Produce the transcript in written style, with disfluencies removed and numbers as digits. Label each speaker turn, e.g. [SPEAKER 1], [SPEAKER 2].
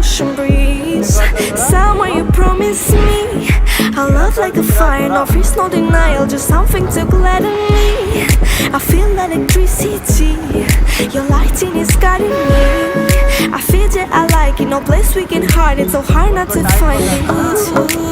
[SPEAKER 1] ocean breeze. Somewhere you promised me a love like a fire, no fears, no denial, just something to gladden me. I feel electricity, your lighting is guiding me. I feel that I like it, no place we can hide it, so hard not to find it.